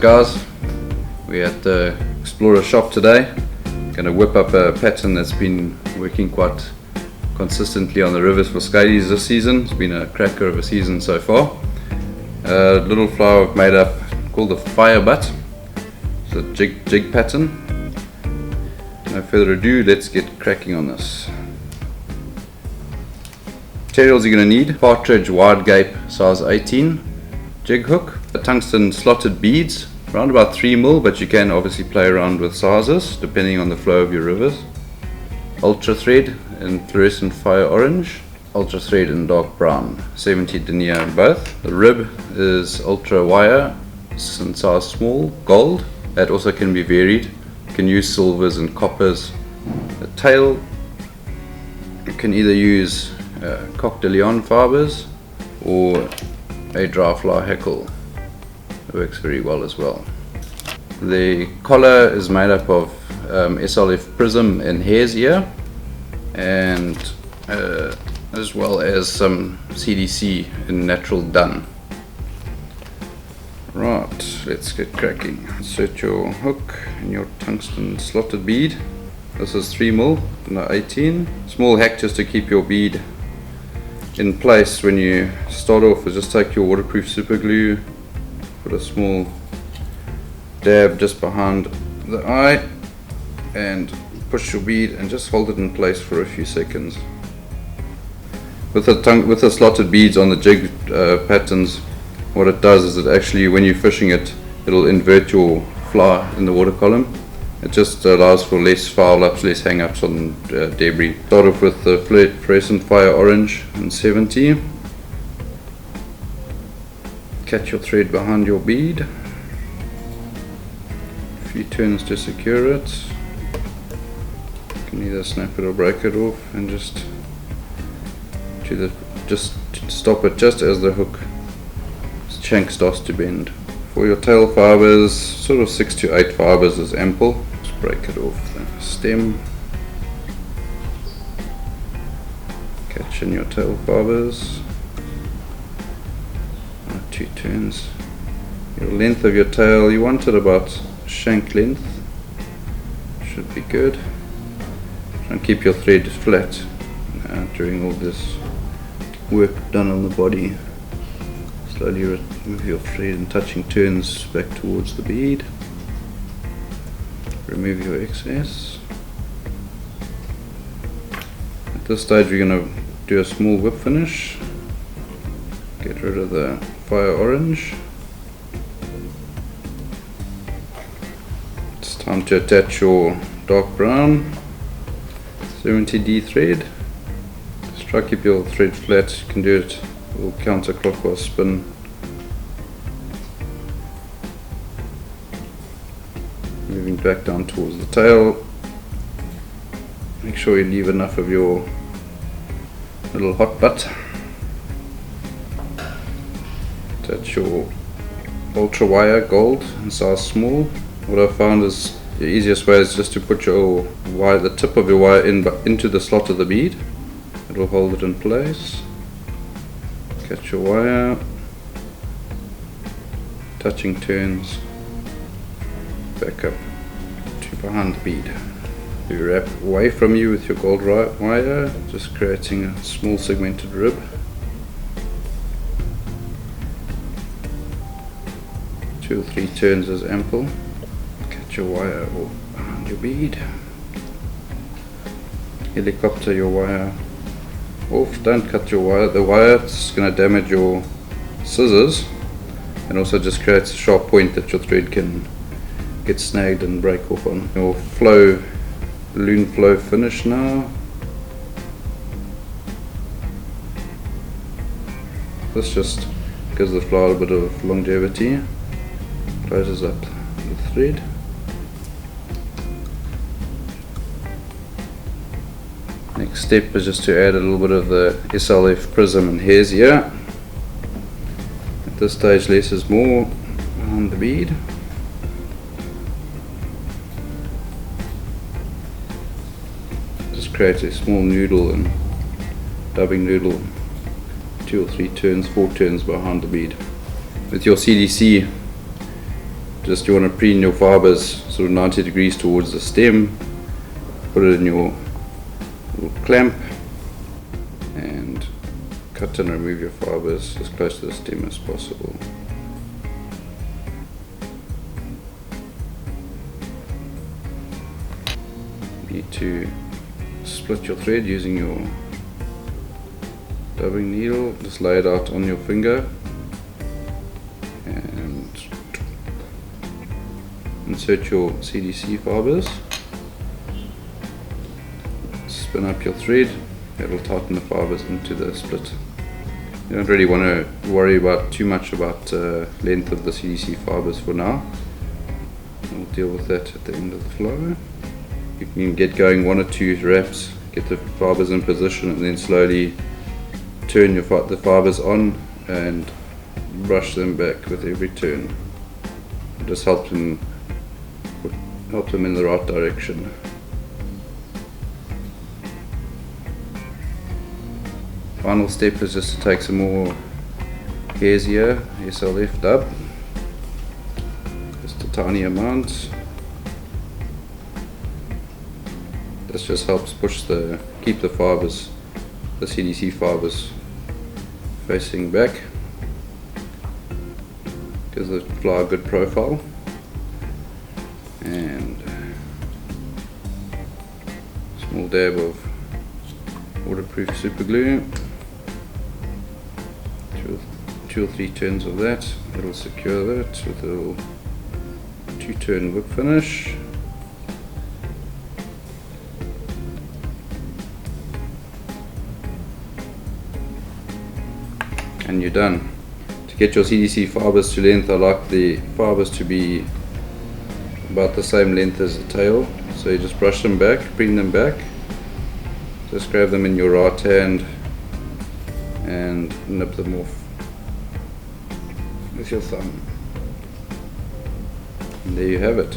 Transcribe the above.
guys, we're at the Xplorer shop today. Going to whip up a pattern that's been working quite consistently on the rivers for Scalys this season. It's been a cracker of a season so far. A little fly I've made up called the Fire Butt. It's a jig pattern. No further ado, let's get cracking on this. Materials you're going to need: Partridge wide gape size 18 jig hook, a tungsten slotted beads around about 3mm, but you can obviously play around with sizes depending on the flow of your rivers. Ultra Thread in fluorescent fire orange, Ultra Thread in dark brown, 70 denier in both. The rib is ultra wire in size small, gold. That also can be varied. You can use silvers and coppers. The tail, you can either use Coq de Leon fibers or a dry fly hackle. It works very well as well. The collar is made up of SLF Prism and Hares ear, and as well as some CDC in Natural Dun. Right, let's get cracking. Insert your hook in your tungsten slotted bead. This is 3mm, no 18. Small hack just to keep your bead in place when you start off is just take your waterproof super glue, put a small dab just behind the eye and push your bead and just hold it in place for a few seconds. With the slotted beads on the jig patterns, what it does is it actually, when you're fishing it, it'll invert your fly in the water column. It just allows for less foul ups, less hang ups on debris. Start off with the fluorescent fire orange and 70. Catch your thread behind your bead. A few turns to secure it. You can either snap it or break it off, and just stop it just as the hook shank starts to bend. For your tail fibers, sort of 6 to 8 fibers is ample. Just break it off the stem. Catch in your tail fibers. 2 turns. Your length of your tail, you want it about shank length. Should be good. Try and keep your thread flat during all this work done on the body. Slowly remove your thread and touching turns back towards the bead. Remove your excess. At this stage we're going to do a small whip finish. Get rid of the fire orange. It's time to attach your dark brown 70D thread. Just try to keep your thread flat. You can do it a little counterclockwise spin. Moving back down towards the tail. Make sure you leave enough of your little hot butt. Attach your ultra wire gold in size small. What I found is the easiest way is just to put your wire, the tip of your wire into the slot of the bead. It will hold it in place. Catch your wire, touching turns, back up to behind the bead. You wrap away from you with your gold wire, just creating a small segmented rib. 2 or 3 turns is ample. Catch your wire behind your bead. Helicopter your wire off. Don't cut your wire. The wire is going to damage your scissors, and also just creates a sharp point that your thread can get snagged and break off on. Your balloon flow finish now. This just gives the fly a bit of longevity. Closes up the thread. Next step is just to add a little bit of the SLF Prism and Hares ear. At this stage less is more behind the bead. Just create a small noodle and dubbing noodle, 2 or 3 turns, 4 turns behind the bead. With your CDC, Just you want to preen your fibers sort of 90 degrees towards the stem, put it in your little clamp and cut and remove your fibers as close to the stem as possible. You need to split your thread using your dubbing needle. Just lay it out on your finger and insert your CDC fibers. Spin up your thread. It will tighten the fibers into the split. You don't really want to worry about too much about length of the CDC fibers for now. We'll deal with that at the end of the flow. You can get going 1 or 2 wraps, get the fibers in position, and then slowly turn the fibers on and brush them back with every turn. Just help them in the right direction. Final step is just to take some more Hares here, SLF dub, just a tiny amount. This just helps keep the fibers, the CDC fibers, facing back. Gives the fly a good profile. And small dab of waterproof super glue. 2 or 3 turns of that. It'll secure that with a little 2-turn whip finish. And you're done. To get your CDC fibers to length, I like the fibers to be about the same length as the tail. So you just brush them back, bring them back. Just grab them in your right hand and nip them off with your thumb. And there you have it.